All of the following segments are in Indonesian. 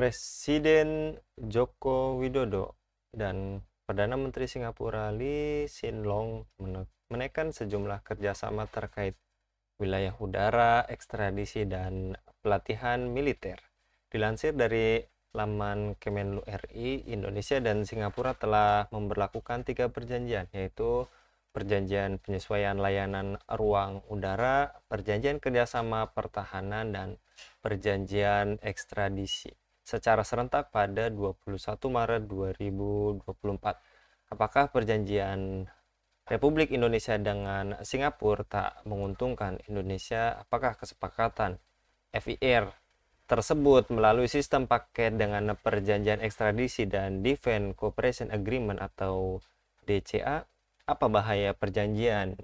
Presiden Joko Widodo dan Perdana Menteri Singapura Lee Hsien Loong menekan sejumlah kerjasama terkait wilayah udara, ekstradisi, dan pelatihan militer. Dilansir dari laman Kemenlu RI, Indonesia dan Singapura telah memberlakukan 3 perjanjian, yaitu Perjanjian Penyesuaian Layanan Ruang Udara, Perjanjian Kerjasama Pertahanan, dan Perjanjian Ekstradisi secara serentak pada 21 Maret 2024. Apakah perjanjian Republik Indonesia dengan Singapura tak menguntungkan Indonesia? Apakah kesepakatan FIR tersebut melalui sistem paket dengan perjanjian ekstradisi dan Defense Cooperation Agreement atau DCA? Apa bahaya perjanjian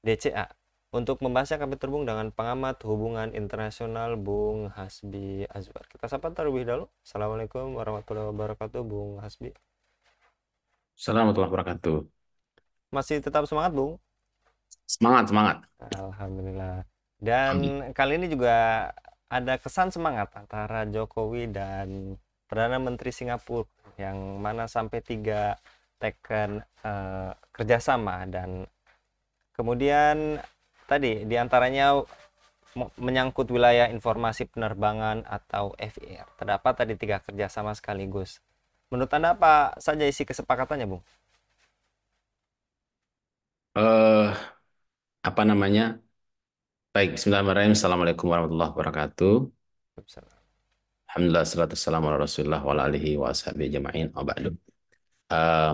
DCA? Untuk membahasnya kami terhubung dengan pengamat hubungan internasional Bung Hasbi Azwar. Kita sapa terlebih dahulu. Assalamualaikum warahmatullahi wabarakatuh, Bung Hasbi. Assalamualaikum warahmatullahi wabarakatuh. Masih tetap semangat, Bung? Semangat, semangat. Alhamdulillah. Dan Amin. kali ini juga ada kesan semangat antara Jokowi dan Perdana Menteri Singapura yang mana sampai 3 teken kerjasama, dan kemudian tadi diantaranya menyangkut wilayah informasi penerbangan atau FIR. Terdapat tadi 3 kerjasama sekaligus. Menurut Anda apa saja isi kesepakatannya, Bung? Eh, apa namanya? Baik, Bismillahirrahmanirrahim. Assalamualaikum warahmatullahi wabarakatuh. Alhamdulillah, salatu wassalamu ala Rasulillah wa ala alihi wa ashabihi jama'in. Wa ba'du. Eh,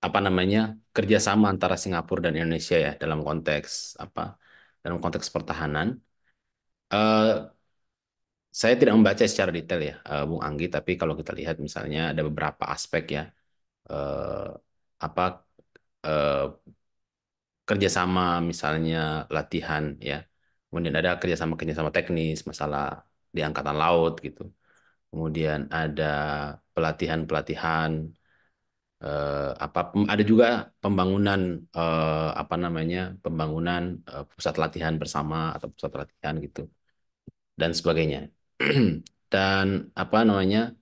apa namanya? Kerjasama antara Singapura dan Indonesia ya dalam konteks apa? Dalam konteks pertahanan. Eh, saya tidak membaca secara detail ya, Bung Anggi, tapi kalau kita lihat misalnya ada beberapa aspek ya. Eh, apa eh, kerjasama misalnya latihan ya, kemudian ada kerjasama teknis masalah di angkatan laut gitu, kemudian ada pelatihan ada juga pembangunan apa namanya pembangunan pusat latihan bersama atau pusat latihan gitu dan sebagainya. Dan apa namanya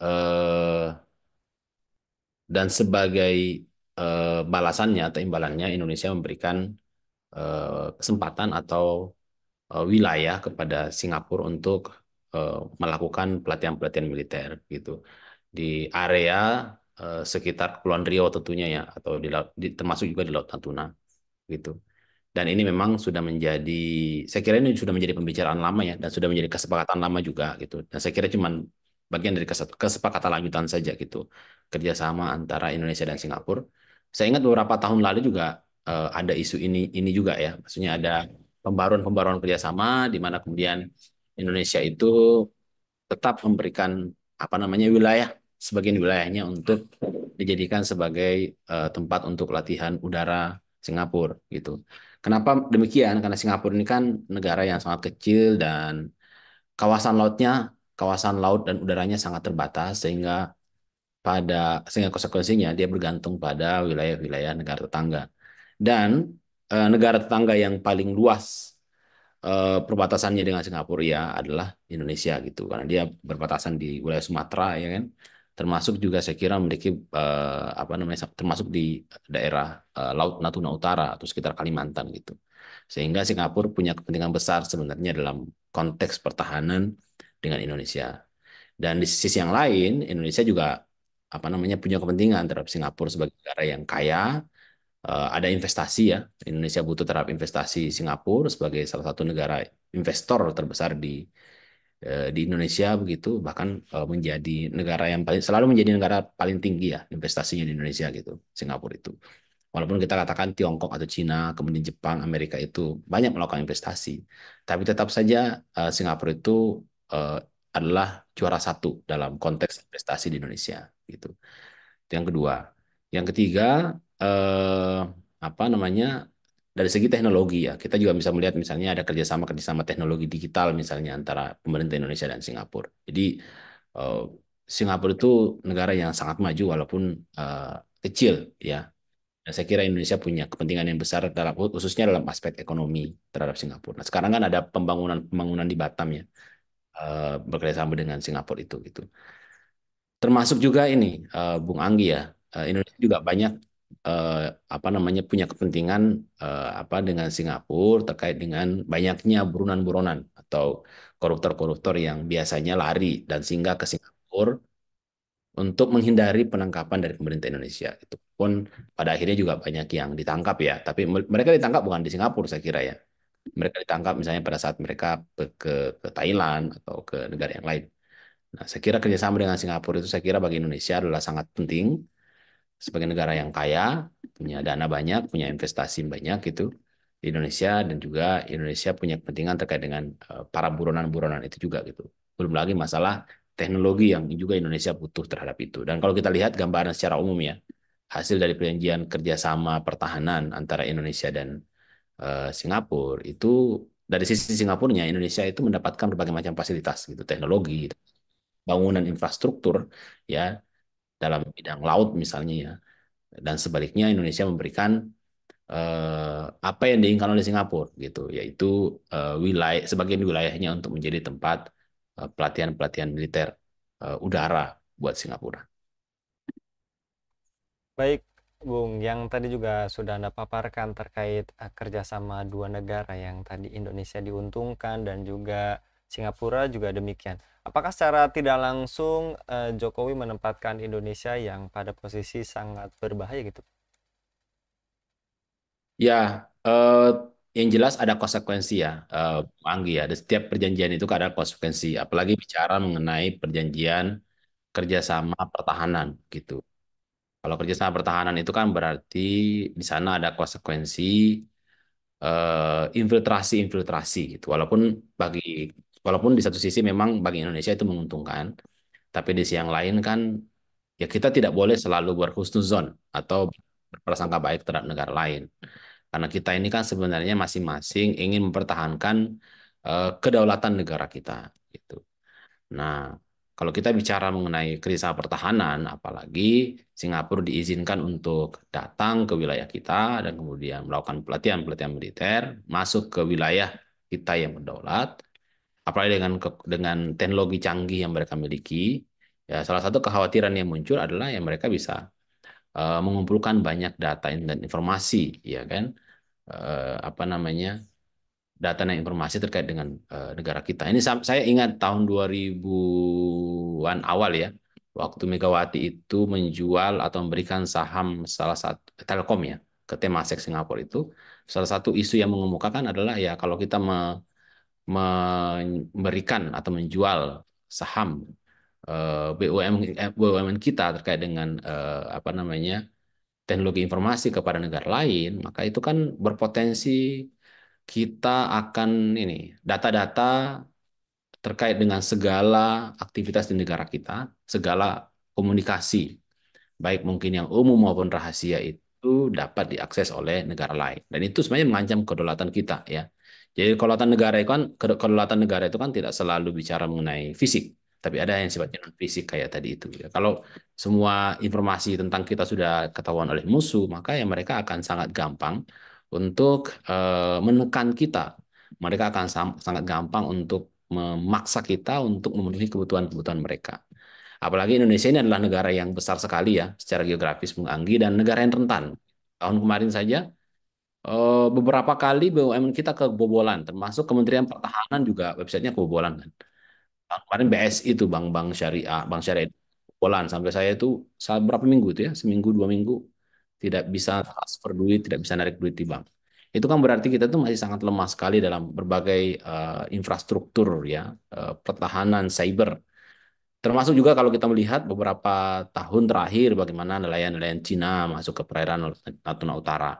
eh, dan sebagai balasannya atau imbalannya Indonesia memberikan kesempatan atau wilayah kepada Singapura untuk melakukan pelatihan-pelatihan militer gitu di area sekitar Kepulauan Riau tentunya ya, atau termasuk juga di Laut Natuna gitu. Dan ini memang sudah menjadi, saya kira ini sudah menjadi pembicaraan lama ya, dan sudah menjadi kesepakatan lama juga gitu. Dan saya kira cuman bagian dari kesepakatan lanjutan saja gitu, kerjasama antara Indonesia dan Singapura. Saya ingat beberapa tahun lalu juga ada isu ini juga ya, maksudnya ada pembaruan-pembaruan kerjasama di mana kemudian Indonesia itu tetap memberikan apa namanya wilayah sebagian wilayahnya untuk dijadikan sebagai tempat untuk latihan udara Singapura gitu. Kenapa demikian? Karena Singapura ini kan negara yang sangat kecil dan kawasan laut dan udaranya sangat terbatas sehingga konsekuensinya dia bergantung pada wilayah-wilayah negara tetangga. Dan negara tetangga yang paling luas perbatasannya dengan Singapura ya adalah Indonesia gitu, karena dia berbatasan di wilayah Sumatera ya kan, termasuk juga saya kira memiliki apa namanya termasuk di daerah Laut Natuna Utara atau sekitar Kalimantan gitu, sehingga Singapura punya kepentingan besar sebenarnya dalam konteks pertahanan dengan Indonesia. Dan di sisi yang lain Indonesia juga apa namanya punya kepentingan terhadap Singapura sebagai negara yang kaya. Ada investasi ya. Indonesia butuh terhadap investasi Singapura sebagai salah satu negara investor terbesar di Indonesia begitu, bahkan menjadi negara yang selalu menjadi negara paling tinggi ya investasinya di Indonesia gitu, Singapura itu. Walaupun kita katakan Tiongkok atau Cina, kemudian Jepang, Amerika itu banyak melakukan investasi, tapi tetap saja Singapura itu eh, adalah juara satu dalam konteks investasi di Indonesia gitu. Itu yang kedua. Yang ketiga, eh, apa namanya, dari segi teknologi ya, kita juga bisa melihat misalnya ada kerjasama teknologi digital misalnya antara pemerintah Indonesia dan Singapura. Jadi eh, Singapura itu negara yang sangat maju walaupun eh, kecil ya. Dan saya kira Indonesia punya kepentingan yang besar dalam khususnya dalam aspek ekonomi terhadap Singapura. Nah, sekarang kan ada pembangunan pembangunan di Batam ya. bekerjasama dengan Singapura itu gitu. Termasuk juga ini Bung Anggi ya, Indonesia juga banyak eh, apa namanya punya kepentingan apa dengan Singapura terkait dengan banyaknya buronan-buronan atau koruptor-koruptor yang biasanya lari dan singgah ke Singapura untuk menghindari penangkapan dari pemerintah Indonesia. Itu pun pada akhirnya juga banyak yang ditangkap ya, tapi mereka ditangkap bukan di Singapura saya kira ya. Mereka ditangkap misalnya pada saat mereka ke Thailand atau ke negara yang lain. Nah, saya kira kerjasama dengan Singapura itu saya kira bagi Indonesia adalah sangat penting sebagai negara yang kaya, punya dana banyak, punya investasi banyak gitu di Indonesia dan juga Indonesia punya kepentingan terkait dengan para buronan-buronan itu juga gitu. Belum lagi masalah teknologi yang juga Indonesia butuh terhadap itu. Dan kalau kita lihat gambaran secara umum ya, hasil dari perjanjian kerjasama pertahanan antara Indonesia dan Singapura itu dari sisi Singapurnya Indonesia itu mendapatkan berbagai macam fasilitas gitu, teknologi, bangunan infrastruktur ya dalam bidang laut misalnya ya dan sebaliknya Indonesia memberikan apa yang diinginkan oleh Singapura gitu yaitu wilayah sebagian wilayahnya untuk menjadi tempat pelatihan-pelatihan militer udara buat Singapura. Baik, Bung, yang tadi juga sudah Anda paparkan terkait kerjasama dua negara yang tadi Indonesia diuntungkan dan juga Singapura juga demikian. Apakah secara tidak langsung Jokowi menempatkan Indonesia yang pada posisi sangat berbahaya gitu? Ya, eh, yang jelas ada konsekuensi ya, Bung Anggi ya. Di setiap perjanjian itu ada konsekuensi, apalagi bicara mengenai perjanjian kerjasama pertahanan gitu. Kalau kerjasama pertahanan itu kan berarti di sana ada konsekuensi infiltrasi-infiltrasi gitu. Walaupun di satu sisi memang bagi Indonesia itu menguntungkan, tapi di sisi yang lain kan ya kita tidak boleh selalu berhusnuzon atau berprasangka baik terhadap negara lain. Karena kita ini kan sebenarnya masing-masing ingin mempertahankan kedaulatan negara kita gitu. Nah, kalau kita bicara mengenai kerjasama pertahanan, apalagi Singapura diizinkan untuk datang ke wilayah kita dan kemudian melakukan pelatihan-pelatihan militer, masuk ke wilayah kita yang berdaulat, apalagi dengan teknologi canggih yang mereka miliki, ya salah satu kekhawatiran yang muncul adalah yang mereka bisa mengumpulkan banyak data dan informasi, ya kan, apa namanya data dan informasi terkait dengan negara kita. Ini saya ingat tahun 2000-an awal ya, waktu Megawati itu menjual atau memberikan saham salah satu Telkom ya ke Temasek Singapura itu, salah satu isu yang mengemukakan adalah ya kalau kita memberikan atau menjual saham BUMN kita terkait dengan apa namanya teknologi informasi kepada negara lain, maka itu kan berpotensi kita akan ini data-data terkait dengan segala aktivitas di negara kita, segala komunikasi, baik mungkin yang umum maupun rahasia itu dapat diakses oleh negara lain. Dan itu sebenarnya mengancam kedaulatan kita ya. Jadi kedaulatan negara itu kan tidak selalu bicara mengenai fisik, tapi ada yang sifatnya non fisik kayak tadi itu ya. Kalau semua informasi tentang kita sudah ketahuan oleh musuh, maka ya mereka akan sangat gampang untuk menekan kita. Mereka akan sangat gampang untuk memaksa kita untuk memenuhi kebutuhan-kebutuhan mereka. Apalagi Indonesia ini adalah negara yang besar sekali ya secara geografis Bung Anggi dan negara yang rentan. Tahun kemarin saja beberapa kali BUMN kita kebobolan, termasuk Kementerian Pertahanan juga websitenya kebobolan kan. Tahun kemarin BSI itu Bank Syariah itu kebobolan sampai saya itu berapa minggu itu ya, seminggu dua minggu tidak bisa transfer duit, tidak bisa narik duit di bank. Itu kan berarti kita tuh masih sangat lemah sekali dalam berbagai infrastruktur ya, pertahanan cyber. Termasuk juga kalau kita melihat beberapa tahun terakhir bagaimana nelayan-nelayan Cina masuk ke perairan Natuna Utara.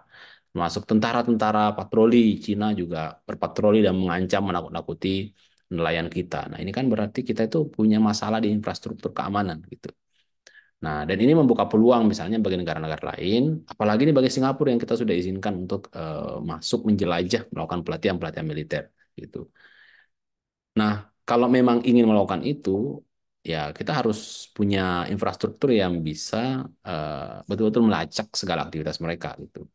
Termasuk tentara-tentara patroli Cina juga berpatroli dan mengancam menakut-nakuti nelayan kita. Nah, ini kan berarti kita itu punya masalah di infrastruktur keamanan gitu. Nah, dan ini membuka peluang misalnya bagi negara-negara lain, apalagi ini bagi Singapura yang kita sudah izinkan untuk masuk menjelajah melakukan pelatihan-pelatihan militer gitu. Nah, kalau memang ingin melakukan itu, ya kita harus punya infrastruktur yang bisa betul-betul melacak segala aktivitas mereka gitu.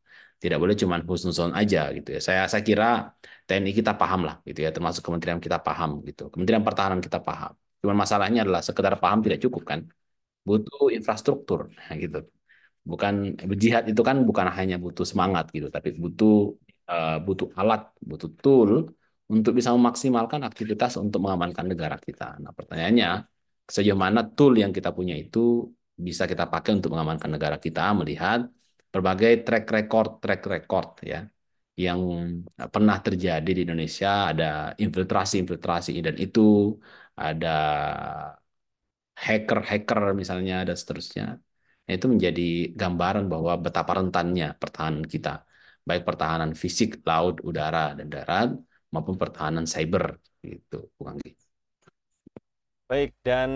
Tidak boleh cuma husnuzon aja gitu ya. Saya kira TNI kita paham lah gitu ya, termasuk kementerian kita paham gitu. Kementerian Pertahanan kita paham. Cuman masalahnya adalah sekedar paham tidak cukup kan. Butuh infrastruktur nah, gitu. Bukan berjihad itu kan bukan hanya butuh semangat gitu, tapi butuh alat, butuh tool untuk bisa memaksimalkan aktivitas untuk mengamankan negara kita. Nah, pertanyaannya, sejauh mana tool yang kita punya itu bisa kita pakai untuk mengamankan negara kita, melihat berbagai track record ya yang pernah terjadi di Indonesia, ada infiltrasi-infiltrasi dan itu, ada hacker-hacker misalnya dan seterusnya. Nah, itu menjadi gambaran bahwa betapa rentannya pertahanan kita, baik pertahanan fisik, laut, udara, dan darat, maupun pertahanan cyber gitu, Bung Anggi. Baik, dan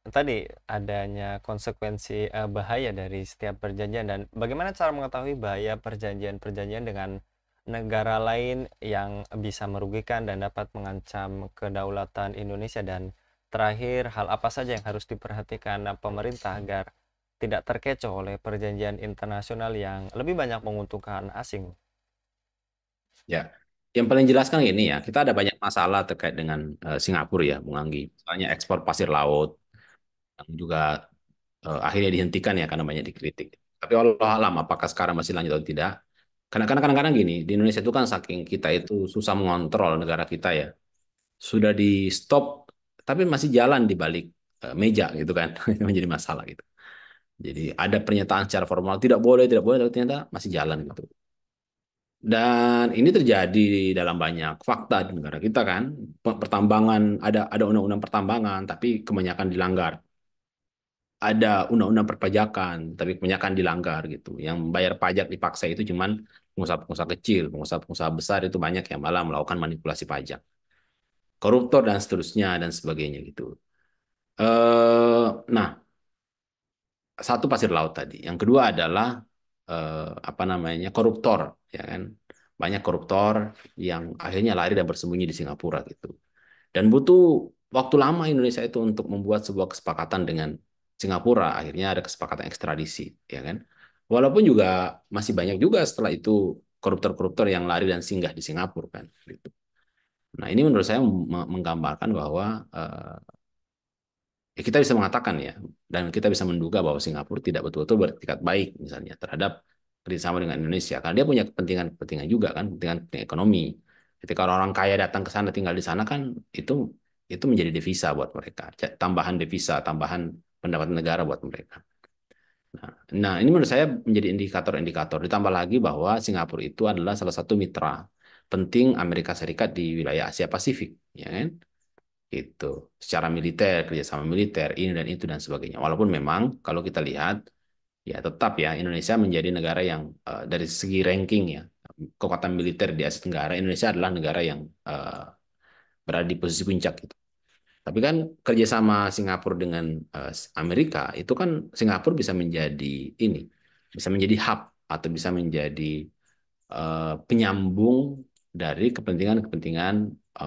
tadi adanya konsekuensi bahaya dari setiap perjanjian, dan bagaimana cara mengetahui bahaya perjanjian-perjanjian dengan negara lain yang bisa merugikan dan dapat mengancam kedaulatan Indonesia, dan terakhir hal apa saja yang harus diperhatikan pemerintah agar tidak terkecoh oleh perjanjian internasional yang lebih banyak menguntungkan asing. Ya, yang paling jelas kan ini ya, kita ada banyak masalah terkait dengan Singapura ya, Bung Anggi. Misalnya ekspor pasir laut yang juga akhirnya dihentikan ya karena banyak dikritik. Tapi Allah alam apakah sekarang masih lanjut atau tidak? Karena kadang-kadang gini, di Indonesia itu kan saking kita itu susah mengontrol negara kita ya. Sudah di stop, tapi masih jalan di balik meja gitu kan. Itu menjadi masalah gitu. Jadi ada pernyataan secara formal tidak boleh, tapi ternyata masih jalan gitu. Dan ini terjadi dalam banyak fakta di negara kita kan. Pertambangan ada undang-undang pertambangan, tapi kebanyakan dilanggar. Ada undang-undang perpajakan, tapi kebanyakan dilanggar gitu. Yang bayar pajak dipaksa itu cuman pengusaha-pengusaha kecil, pengusaha-pengusaha besar itu banyak yang malah melakukan manipulasi pajak, koruptor dan seterusnya dan sebagainya gitu. Nah, satu pasir laut tadi. Yang kedua adalah apa namanya koruptor, ya kan? Banyak koruptor yang akhirnya lari dan bersembunyi di Singapura gitu. Dan butuh waktu lama Indonesia itu untuk membuat sebuah kesepakatan dengan Singapura. Akhirnya ada kesepakatan ekstradisi, ya kan? Walaupun juga masih banyak juga setelah itu koruptor-koruptor yang lari dan singgah di Singapura kan. Gitu. Nah ini menurut saya menggambarkan bahwa ya kita bisa mengatakan ya, dan kita bisa menduga bahwa Singapura tidak betul-betul bertikat baik misalnya terhadap kerjasama dengan Indonesia, karena dia punya kepentingan-kepentingan juga kan, kepentingan ekonomi. Ketika orang kaya datang ke sana tinggal di sana kan itu menjadi devisa buat mereka, tambahan devisa, tambahan pendapatan negara buat mereka. Nah, ini menurut saya menjadi indikator-indikator. Ditambah lagi bahwa Singapura itu adalah salah satu mitra penting Amerika Serikat di wilayah Asia Pasifik, ya kan? Gitu. Secara militer, kerjasama militer, ini dan itu dan sebagainya. Walaupun memang kalau kita lihat, ya tetap ya Indonesia menjadi negara yang dari segi ranking ya, kekuatan militer di Asia Tenggara, Indonesia adalah negara yang berada di posisi puncak gitu. Tapi kan kerjasama Singapura dengan Amerika itu kan Singapura bisa menjadi ini, bisa menjadi hub atau bisa menjadi penyambung dari kepentingan-kepentingan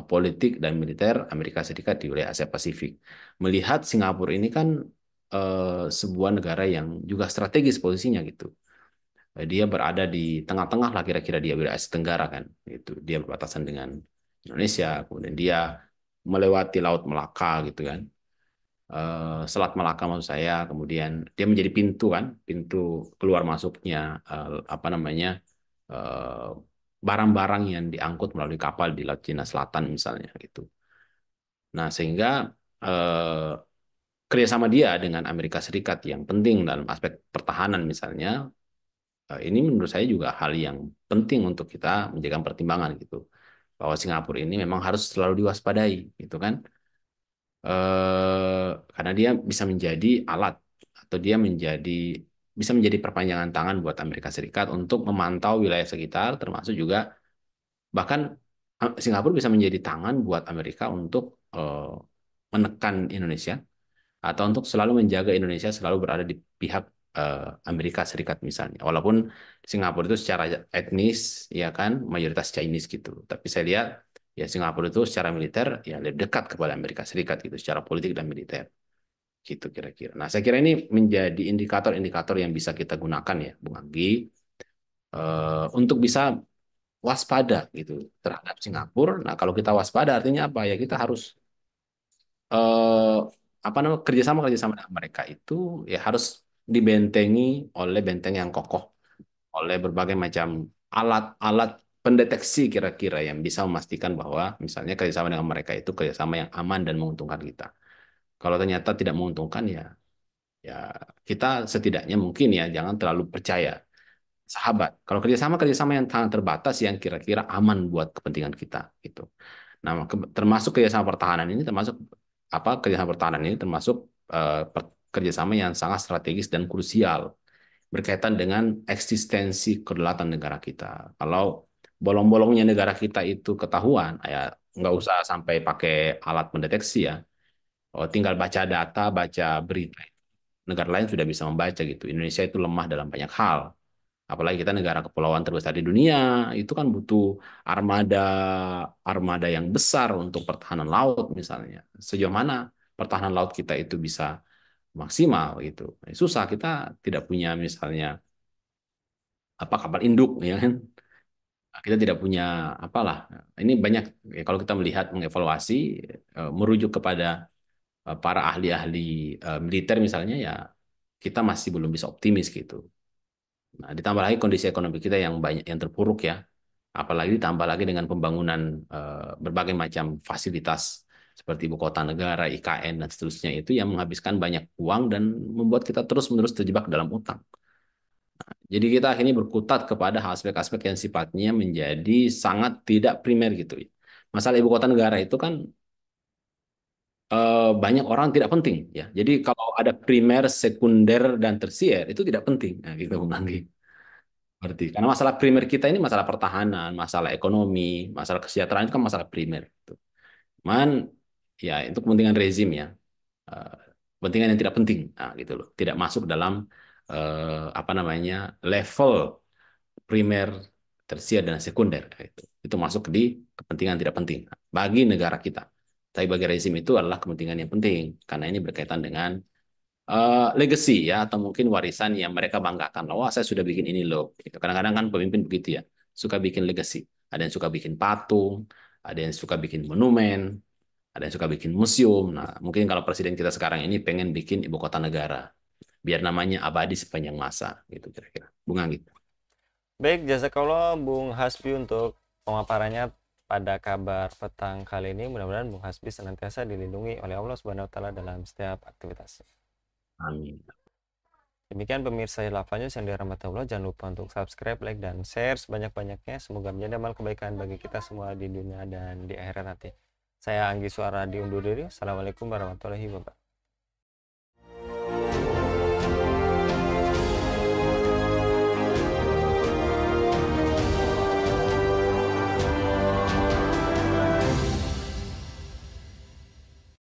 politik dan militer Amerika Serikat di wilayah Asia Pasifik. Melihat Singapura ini kan sebuah negara yang juga strategis posisinya gitu. Dia berada di tengah-tengah lah kira-kira dia wilayah Asia Tenggara kan. Itu dia berbatasan dengan Indonesia, kemudian dia melewati Laut Melaka gitu kan. Selat Malaka maksud saya, kemudian dia menjadi pintu kan, pintu keluar masuknya apa namanya eh, barang-barang yang diangkut melalui kapal di Laut Cina Selatan misalnya gitu. Nah sehingga eh, kerjasama dia dengan Amerika Serikat yang penting dalam aspek pertahanan misalnya, ini menurut saya juga hal yang penting untuk kita menjaga pertimbangan gitu, bahwa Singapura ini memang harus selalu diwaspadai gitu kan. Karena dia bisa menjadi alat atau dia bisa menjadi perpanjangan tangan buat Amerika Serikat untuk memantau wilayah sekitar, termasuk juga bahkan Singapura bisa menjadi tangan buat Amerika untuk menekan Indonesia atau untuk selalu menjaga Indonesia selalu berada di pihak Amerika Serikat misalnya. Walaupun Singapura itu secara etnis ya kan mayoritas Chinese gitu. Tapi saya lihat ya Singapura itu secara militer ya lebih dekat kepada Amerika Serikat gitu secara politik dan militer gitu kira-kira. Nah, saya kira ini menjadi indikator-indikator yang bisa kita gunakan ya, Bung Anggi, untuk bisa waspada gitu terhadap Singapura. Nah, kalau kita waspada artinya apa ya? Kita harus eh, apa namanya kerjasama dengan mereka itu ya harus dibentengi oleh benteng yang kokoh, oleh berbagai macam alat-alat pendeteksi kira-kira yang bisa memastikan bahwa misalnya kerjasama dengan mereka itu kerjasama yang aman dan menguntungkan kita. Kalau ternyata tidak menguntungkan ya ya kita setidaknya mungkin ya jangan terlalu percaya sahabat. Kalau kerjasama yang sangat terbatas yang kira-kira aman buat kepentingan kita gitu. Nah, termasuk kerjasama pertahanan ini termasuk apa kerjasama pertahanan ini termasuk kerjasama yang sangat strategis dan krusial berkaitan dengan eksistensi kedaulatan negara kita. Kalau bolong-bolongnya negara kita itu ketahuan, ya nggak usah sampai pakai alat pendeteksi ya. Oh, tinggal baca data, baca berita. Negara lain sudah bisa membaca gitu. Indonesia itu lemah dalam banyak hal. Apalagi kita negara kepulauan terbesar di dunia, itu kan butuh armada armada yang besar untuk pertahanan laut misalnya. Sejauh mana pertahanan laut kita itu bisa maksimal gitu. Susah kita tidak punya misalnya apa kapal induk ya kan. Kita tidak punya apalah. Ini banyak ya, kalau kita melihat mengevaluasi merujuk kepada para ahli-ahli militer misalnya ya kita masih belum bisa optimis gitu. Nah, ditambah lagi kondisi ekonomi kita yang banyak yang terpuruk ya. Apalagi ditambah lagi dengan pembangunan berbagai macam fasilitas seperti ibu kota negara, IKN dan seterusnya itu yang menghabiskan banyak uang dan membuat kita terus-menerus terjebak dalam utang. Jadi kita akhirnya berkutat kepada aspek-aspek yang sifatnya menjadi sangat tidak primer gitu ya. Masalah ibu kota negara itu kan banyak orang tidak penting ya. Jadi kalau ada primer, sekunder dan tersier itu tidak penting. Nah, gitu Bung Anggi. Berarti karena masalah primer kita ini masalah pertahanan, masalah ekonomi, masalah kesejahteraan itu kan masalah primer. Gitu. Cuman ya itu kepentingan rezim ya. Eh, Kepentingan yang tidak penting. Nah, gitu loh. Tidak masuk dalam apa namanya level primer, tersier, dan sekunder. Itu masuk di kepentingan tidak penting bagi negara kita. Tapi bagi rezim itu adalah kepentingan yang penting karena ini berkaitan dengan legacy ya atau mungkin warisan yang mereka banggakan. Wah, saya sudah bikin ini loh. Gitu. Kadang-kadang kan pemimpin begitu ya, suka bikin legacy. Ada yang suka bikin patung, ada yang suka bikin monumen, ada yang suka bikin museum. Nah, mungkin kalau presiden kita sekarang ini pengen bikin ibu kota negara, biar namanya abadi sepanjang masa, gitu kira-kira. Bunga gitu. Baik, jazakallah Bung Hasbi untuk pemaparannya pada kabar petang kali ini. Mudah-mudahan Bung Hasbi senantiasa dilindungi oleh Allah Subhanahu wa taala dalam setiap aktivitasnya. Amin. Demikian pemirsa Hilafah News yang dirahmati Allah. Jangan lupa untuk subscribe, like, dan share sebanyak-banyaknya. Semoga menjadi amal kebaikan bagi kita semua di dunia dan di akhirat nanti. Saya Anggi Suara diundur diri. Assalamualaikum warahmatullahi wabarakatuh.